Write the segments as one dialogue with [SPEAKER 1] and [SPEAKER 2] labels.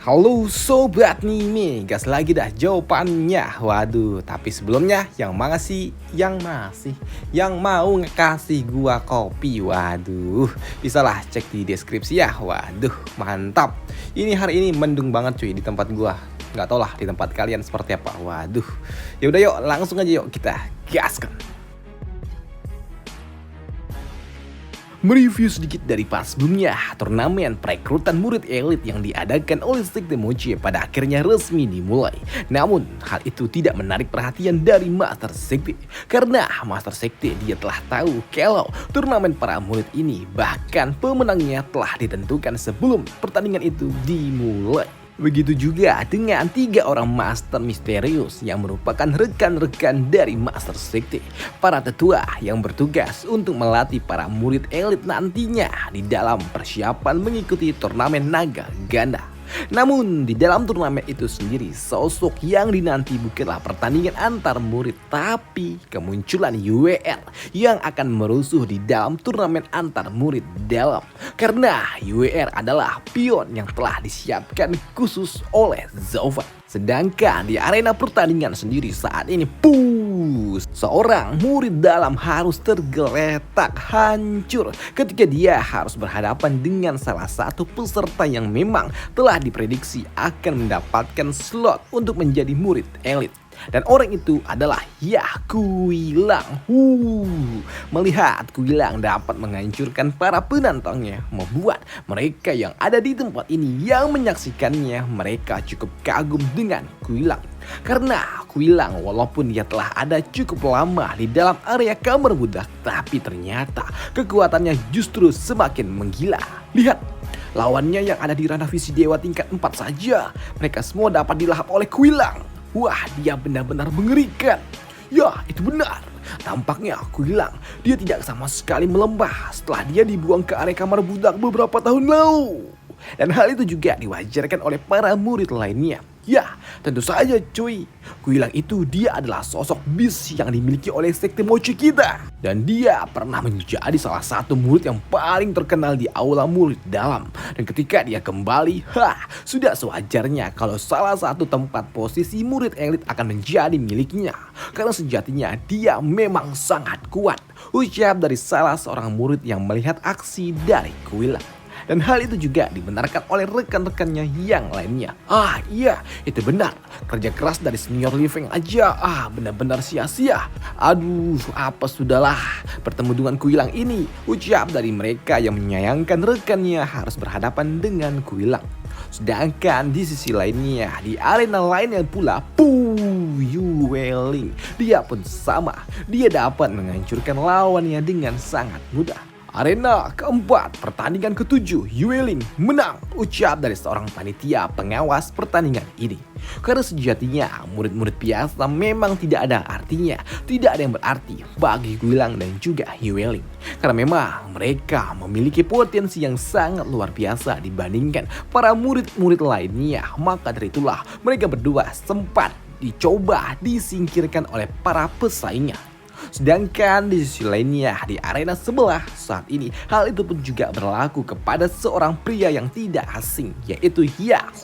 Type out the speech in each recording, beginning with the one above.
[SPEAKER 1] Halo sobat Mimi, gas lagi dah jawabannya. Waduh, tapi sebelumnya yang mau ngekasih gua kopi. Waduh, bisalah cek di deskripsi ya. Waduh, mantap. Ini hari ini mendung banget cuy di tempat gua. Nggak tau lah di tempat kalian seperti apa. Waduh. Ya udah yuk, langsung aja yuk kita gaskan. Mereview sedikit dari pas sebelumnya, turnamen perekrutan murid elit yang diadakan oleh Sekte Mochi pada akhirnya resmi dimulai. Namun, hal itu tidak menarik perhatian dari Master Sekte. Karena Master Sekte dia telah tahu kalau turnamen para murid ini bahkan pemenangnya telah ditentukan sebelum pertandingan itu dimulai. Begitu juga dengan 3 orang master misterius yang merupakan rekan-rekan dari Master Sekte, para tetua yang bertugas untuk melatih para murid elit nantinya di dalam persiapan mengikuti turnamen naga ganda. Namun di dalam turnamen itu sendiri sosok yang dinanti bukanlah pertandingan antar murid, tapi kemunculan UWR yang akan merusuh di dalam turnamen antar murid dalam. Karena UWR adalah pion yang telah disiapkan khusus oleh Zovan. Sedangkan di arena pertandingan sendiri saat ini seorang murid dalam harus tergeletak hancur ketika dia harus berhadapan dengan salah satu peserta yang memang telah diprediksi akan mendapatkan slot untuk menjadi murid elit. Dan orang itu adalah Kuilang. Melihat Kuilang dapat menghancurkan para penantangnya, membuat mereka yang ada di tempat ini yang menyaksikannya mereka cukup kagum dengan Kuilang. Karena Kuilang walaupun dia telah ada cukup lama di dalam area kamar budak, tapi ternyata kekuatannya justru semakin menggila. Lihat, lawannya yang ada di ranah visi dewa tingkat 4 saja, mereka semua dapat dilahap oleh Kuilang. Wah, dia benar-benar mengerikan. Ya, itu benar. Tampaknya Kuilang dia tidak sama sekali melembah setelah dia dibuang ke area kamar budak beberapa tahun lalu. Dan hal itu juga diwajarkan oleh para murid lainnya. Ya, tentu saja cuy. Kuilang itu dia adalah sosok bis yang dimiliki oleh Sekte Mochi kita. Dan dia pernah menjadi salah satu murid yang paling terkenal di aula murid dalam. Dan ketika dia kembali, sudah sewajarnya kalau salah satu tempat posisi murid elit akan menjadi miliknya. Karena sejatinya dia memang sangat kuat. Ucap dari salah seorang murid yang melihat aksi dari Kuilang. Dan hal itu juga dibenarkan oleh rekan-rekannya yang lainnya. Iya, itu benar. Kerja keras dari senior living aja, benar-benar sia-sia. Aduh, apa sudahlah. Bertemu dengan Kuilang ini, ucap dari mereka yang menyayangkan rekannya harus berhadapan dengan Kuilang. Sedangkan di sisi lainnya, di arena lainnya pula, Yueling. Dia pun sama. Dia dapat menghancurkan lawannya dengan sangat mudah. Arena keempat, pertandingan ke-7, Yueling menang, ucap dari seorang panitia pengawas pertandingan ini. Karena sejatinya murid-murid biasa memang tidak ada artinya, tidak ada yang berarti bagi Kuilang dan juga Yueling. Karena memang mereka memiliki potensi yang sangat luar biasa dibandingkan para murid-murid lainnya. Maka dari itulah mereka berdua sempat dicoba disingkirkan oleh para pesaingnya. Sedangkan di sisi lainnya di arena sebelah saat ini hal itu pun juga berlaku kepada seorang pria yang tidak asing, yaitu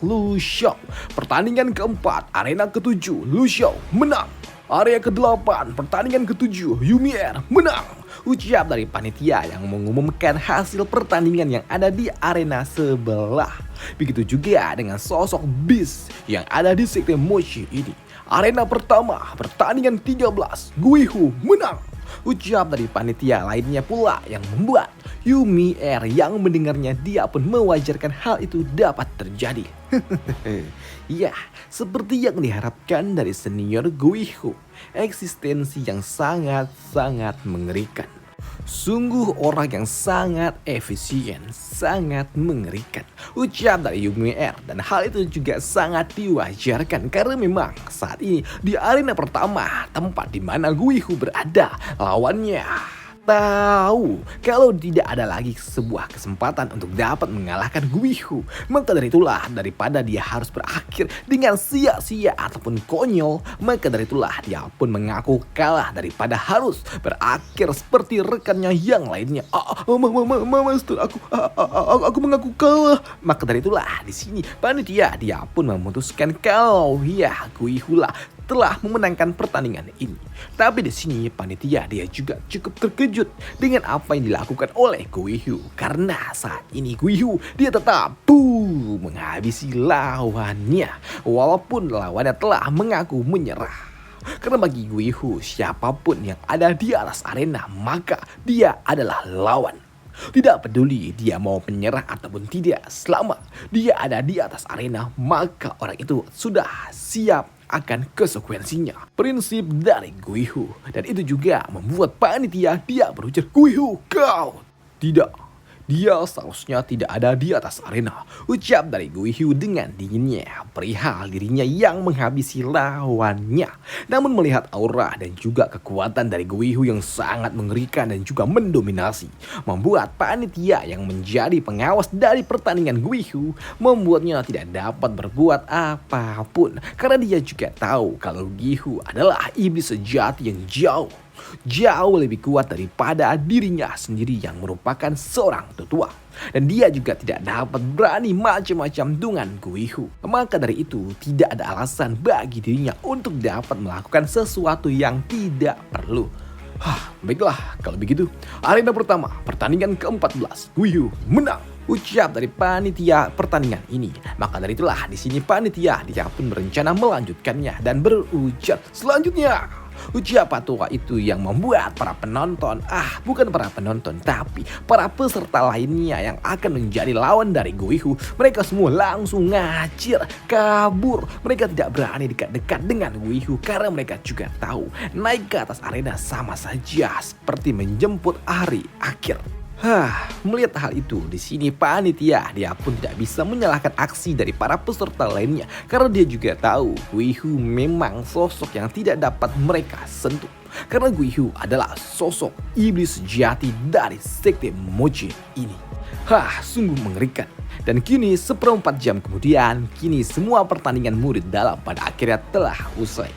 [SPEAKER 1] Lu Xiao. Pertandingan keempat arena ke-7 Lu Xiao menang. Area ke-8 pertandingan ke-7 Yumier menang. Ucap dari panitia yang mengumumkan hasil pertandingan yang ada di arena sebelah. Begitu juga dengan sosok bis yang ada di Sekte Mochi ini. Arena pertama, pertandingan 13, Guihu menang. Ucap dari panitia lainnya pula yang membuat Yumier yang mendengarnya dia pun mewajarkan hal itu dapat terjadi. Ya, seperti yang diharapkan dari senior Guihu, eksistensi yang sangat-sangat mengerikan. Sungguh orang yang sangat efisien, sangat mengerikan, ucap dari Yumier. Dan hal itu juga sangat diwajarkan karena memang saat ini di arena pertama, tempat di mana Guihu berada, lawannya tahu kalau tidak ada lagi sebuah kesempatan untuk dapat mengalahkan Guihu. Maka dari itulah daripada dia harus berakhir dengan sia-sia ataupun konyol, maka dari itulah dia pun mengaku kalah daripada harus berakhir seperti rekannya yang lainnya. Master, aku mengaku kalah. Maka dari itulah di sini panitia dia pun memutuskan kalau ya Guihu lah telah memenangkan pertandingan ini. Tapi di sini panitia dia juga cukup terkejut dengan apa yang dilakukan oleh Guihu, karena saat ini Guihu dia tetap menghabisi lawannya walaupun lawannya telah mengaku menyerah. Karena bagi Guihu, siapapun yang ada di atas arena maka dia adalah lawan. Tidak peduli dia mau menyerah ataupun tidak, selama dia ada di atas arena maka orang itu sudah siap akan konsekuensinya. Prinsip dari Guihu, dan itu juga membuat panitia dia berujar, Guihu kau tidak. Dia seharusnya tidak ada di atas arena, ucap dari Guihu dengan dinginnya perihal dirinya yang menghabisi lawannya. Namun melihat aura dan juga kekuatan dari Guihu yang sangat mengerikan dan juga mendominasi, membuat panitia yang menjadi pengawas dari pertandingan Guihu membuatnya tidak dapat berbuat apapun, karena dia juga tahu kalau Guihu adalah iblis sejati yang jauh lebih kuat daripada dirinya sendiri yang merupakan seorang tetua. Dan dia juga tidak dapat berani macam-macam dengan Guihu. Maka dari itu tidak ada alasan bagi dirinya untuk dapat melakukan sesuatu yang tidak perlu. Baiklah kalau begitu, arena pertama pertandingan ke-14 Guihu menang, ucap dari panitia pertandingan ini. Maka dari itulah di sini panitia dia pun berencana melanjutkannya dan berujar selanjutnya. Ucap tua itu yang membuat para penonton, bukan para penonton tapi para peserta lainnya yang akan menjadi lawan dari Guihu, mereka semua langsung ngacir kabur. Mereka tidak berani dekat-dekat dengan Guihu karena mereka juga tahu naik ke atas arena sama saja seperti menjemput hari akhir. Melihat hal itu, di sini panitia dia pun tidak bisa menyalahkan aksi dari para peserta lainnya karena dia juga tahu Guihu memang sosok yang tidak dapat mereka sentuh. Karena Guihu adalah sosok iblis sejati dari sekte Mochi ini. Sungguh mengerikan. Dan kini seperempat jam kemudian, kini semua pertandingan murid dalam pada akhirnya telah usai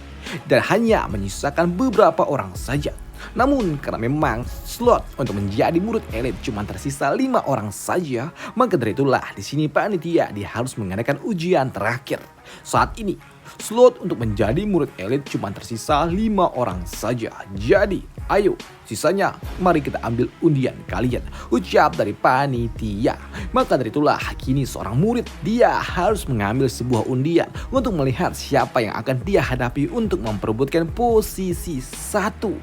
[SPEAKER 1] dan hanya menyisakan beberapa orang saja. Namun karena memang slot untuk menjadi murid elit cuma tersisa 5 orang saja, maka dari itulah di sini panitia dia harus mengadakan ujian terakhir. Saat ini slot untuk menjadi murid elit cuma tersisa 5 orang saja. Jadi ayo sisanya mari kita ambil undian kalian, ucap dari panitia. Maka dari itulah kini seorang murid dia harus mengambil sebuah undian untuk melihat siapa yang akan dia hadapi untuk memperebutkan posisi satu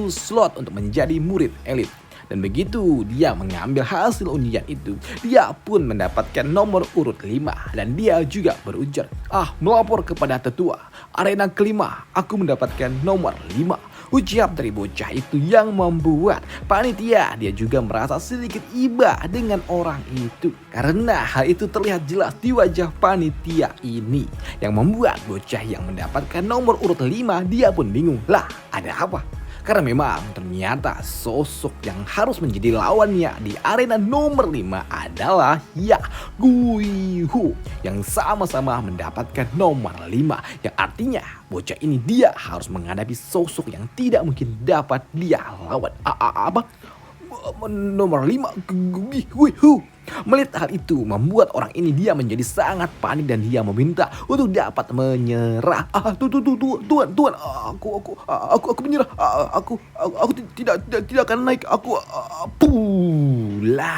[SPEAKER 1] slot untuk menjadi murid elit. Dan begitu dia mengambil hasil undian itu, dia pun mendapatkan nomor urut 5 dan dia juga berujar, melapor kepada tetua. Arena kelima aku mendapatkan nomor 5. Ucap dari bocah itu yang membuat panitia dia juga merasa sedikit iba dengan orang itu. Karena hal itu terlihat jelas di wajah panitia ini, yang membuat bocah yang mendapatkan nomor urut 5 dia pun bingung. Lah, ada apa? Karena memang ternyata sosok yang harus menjadi lawannya di arena nomor 5 adalah Guihu yang sama-sama mendapatkan nomor 5. Yang artinya bocah ini dia harus menghadapi sosok yang tidak mungkin dapat dia lawan. Nomor 5 Guihu. Melihat hal itu membuat orang ini dia menjadi sangat panik dan dia meminta untuk dapat menyerah. Tuan, aku menyerah. Aku tidak akan naik.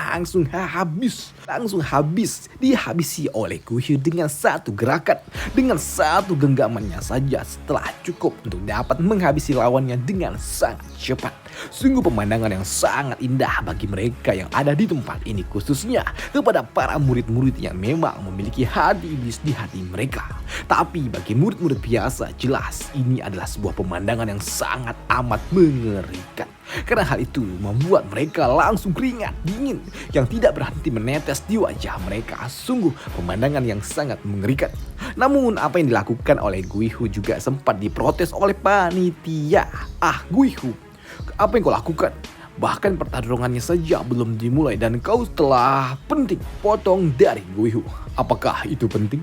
[SPEAKER 1] Langsung habis dihabisi oleh Guihu dengan satu gerakan, dengan satu genggamannya saja setelah cukup untuk dapat menghabisi lawannya dengan sangat cepat. Sungguh pemandangan yang sangat indah bagi mereka yang ada di tempat ini, khususnya kepada para murid-murid yang memang memiliki hati iblis di hati mereka. Tapi bagi murid-murid biasa, jelas ini adalah sebuah pemandangan yang sangat amat mengerikan. Karena hal itu membuat mereka langsung keringat dingin yang tidak berhenti menetes di wajah mereka. Sungguh pemandangan yang sangat mengerikan. Namun apa yang dilakukan oleh Guihu juga sempat diprotes oleh panitia. Guihu, apa yang kau lakukan? Bahkan pertarungannya saja belum dimulai dan kau telah penting potong dari Guihu. Apakah itu penting?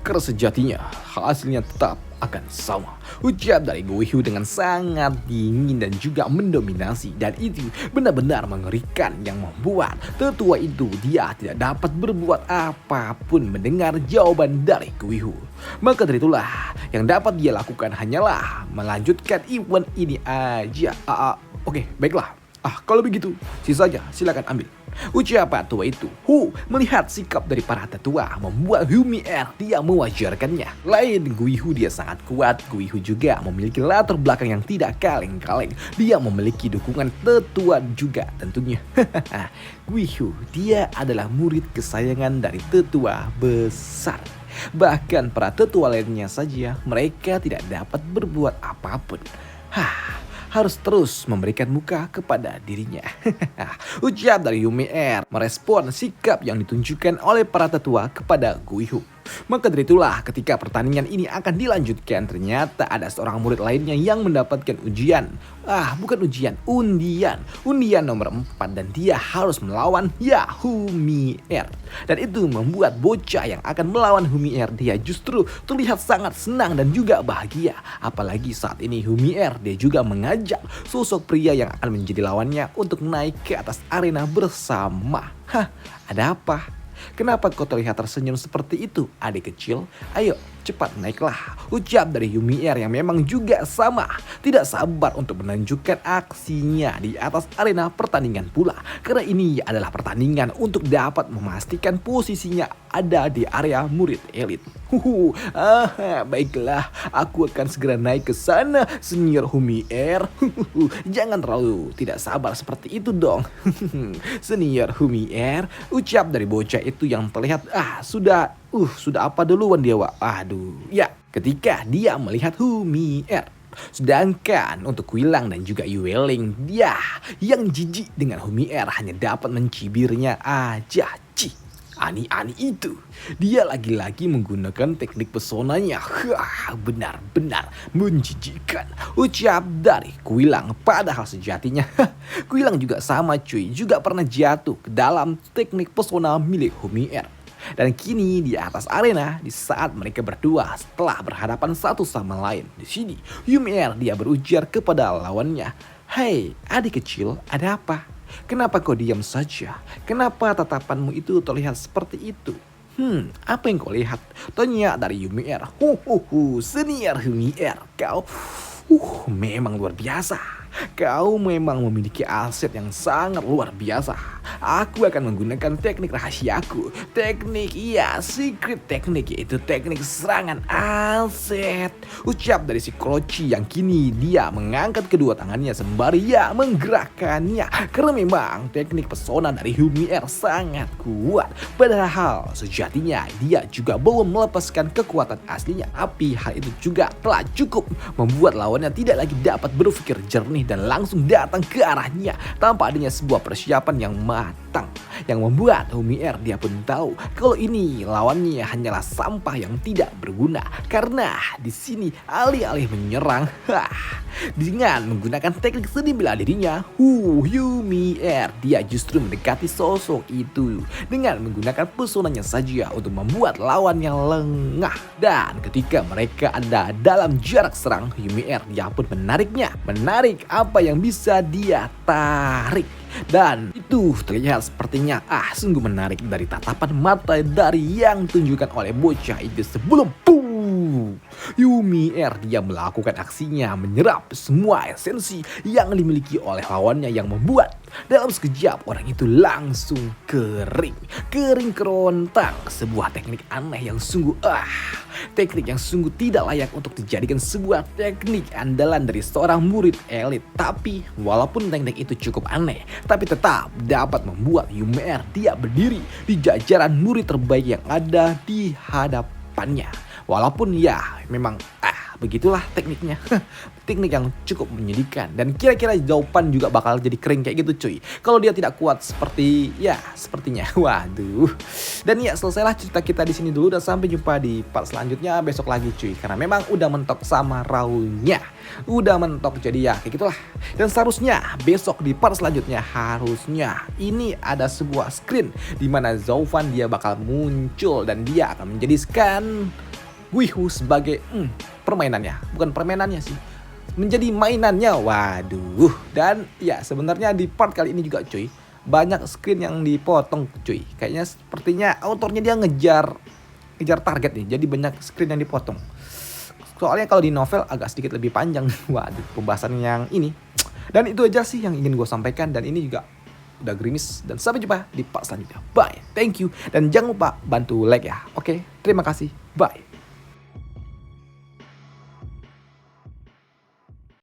[SPEAKER 1] Karena sejatinya hasilnya tetap akan sama. Ucap dari Guihu dengan sangat dingin dan juga mendominasi. Dan itu benar-benar mengerikan yang membuat tetua itu dia tidak dapat berbuat apapun mendengar jawaban dari Guihu. Maka dari itulah yang dapat dia lakukan hanyalah melanjutkan event ini aja. Oke, baiklah. Kalau begitu, sisanya silakan ambil. Ucapan tua itu, melihat sikap dari para tetua membuat Humi'er dia mewajarkannya. Lain Guihu dia sangat kuat, Guihu juga memiliki latar belakang yang tidak kaleng-kaleng. Dia memiliki dukungan tetua juga tentunya. Guihu dia adalah murid kesayangan dari tetua besar. Bahkan para tetua lainnya saja mereka tidak dapat berbuat apapun. Harus terus memberikan muka kepada dirinya. Ucap dari Humi'er merespon sikap yang ditunjukkan oleh para tetua kepada Guihu. Maka dari itulah ketika pertandingan ini akan dilanjutkan, ternyata ada seorang murid lainnya yang mendapatkan ujian. Bukan ujian, undian. Undian nomor 4 dan dia harus melawan Humi'er. Dan itu membuat bocah yang akan melawan Humi'er dia justru terlihat sangat senang dan juga bahagia. Apalagi saat ini Humi'er dia juga mengajak sosok pria yang akan menjadi lawannya untuk naik ke atas arena bersama. Ada apa? Kenapa kau terlihat tersenyum seperti itu, adik kecil? Ayo, cepat naiklah. Ucap dari Humi'er yang memang juga sama. Tidak sabar untuk menunjukkan aksinya di atas arena pertandingan pula. Karena ini adalah pertandingan untuk dapat memastikan posisinya ada di area murid elit. Baiklah, aku akan segera naik ke sana, senior Humi'er. Jangan terlalu tidak sabar seperti itu dong. Senior Humi'er, ucap dari bocah itu yang terlihat sudah apa duluan dia, Wak? Ya, ketika dia melihat Humi'er. Sedangkan untuk Qilang dan juga Yueling, dia yang jijik dengan Humi'er hanya dapat mencibirnya aja. Ani-ani itu, dia lagi-lagi menggunakan teknik pesonanya. Benar-benar menjijikkan. Ucap dari Qilang, padahal sejatinya Qilang juga sama cuy, juga pernah jatuh ke dalam teknik pesona milik Humi'er. Dan kini di atas arena, di saat mereka berdua setelah berhadapan satu sama lain, di sini Humi'er dia berujar kepada lawannya, "Hei, adik kecil, ada apa? Kenapa kau diam saja? Kenapa tatapanmu itu terlihat seperti itu?" Apa yang kau lihat? Tanya dari Humi'er. Senior Humi'er, kau memang luar biasa. Kau memang memiliki aset yang sangat luar biasa. Aku akan menggunakan teknik rahasiaku. Teknik, secret teknik, yaitu teknik serangan aset. Ucap dari si Kroci yang kini dia mengangkat kedua tangannya sembari menggerakkannya. Karena memang teknik pesona dari Humi'er sangat kuat. Padahal sejatinya dia juga belum melepaskan kekuatan aslinya. Tapi hal itu juga telah cukup membuat lawannya tidak lagi dapat berpikir jernih dan langsung datang ke arahnya tanpa adanya sebuah persiapan yang matang, yang membuat Humi'er dia pun tahu kalau ini lawannya hanyalah sampah yang tidak berguna. Karena di sini alih-alih menyerang dengan menggunakan teknik seni bela dirinya, Humi'er dia justru mendekati sosok itu dengan menggunakan pesonanya saja untuk membuat lawannya lengah. Dan ketika mereka ada dalam jarak serang, Humi'er dia pun menarik apa yang bisa dia tarik. Dan itu terlihat sepertinya sungguh menarik dari tatapan mata dari yang tunjukkan oleh bocah itu sebelum Humi'er dia melakukan aksinya menyerap semua esensi yang dimiliki oleh lawannya yang membuat dalam sekejap orang itu langsung kering kerontang. Sebuah teknik aneh yang sungguh teknik yang sungguh tidak layak untuk dijadikan sebuah teknik andalan dari seorang murid elit. Tapi walaupun teknik itu cukup aneh, tapi tetap dapat membuat Humi'er dia berdiri di jajaran murid terbaik yang ada di hadapannya. Walaupun memang begitulah tekniknya. Teknik yang cukup menyedihkan. Dan kira-kira jawaban juga bakal jadi kering kayak gitu cuy. Kalau dia tidak kuat sepertinya. Waduh. Dan ya selesailah cerita kita di sini dulu dan sampai jumpa di part selanjutnya besok lagi cuy. Karena memang udah mentok sama Raulnya. Udah mentok jadi ya kayak gitulah. Dan seharusnya besok di part selanjutnya harusnya ini ada sebuah screen di mana Zhoufan dia bakal muncul dan dia akan menjadikan Guihu sebagai permainannya. Bukan permainannya sih, menjadi mainannya. Waduh. Dan ya sebenarnya di part kali ini juga cuy, banyak screen yang dipotong cuy. Kayaknya sepertinya autornya dia ngejar target nih. Jadi banyak screen yang dipotong. Soalnya kalau di novel agak sedikit lebih panjang. Waduh, pembahasan yang ini. Dan itu aja sih yang ingin gue sampaikan. Dan ini juga udah gerimis. Dan sampai jumpa di part selanjutnya. Bye. Thank you. Dan jangan lupa bantu like ya. Oke, terima kasih. Bye.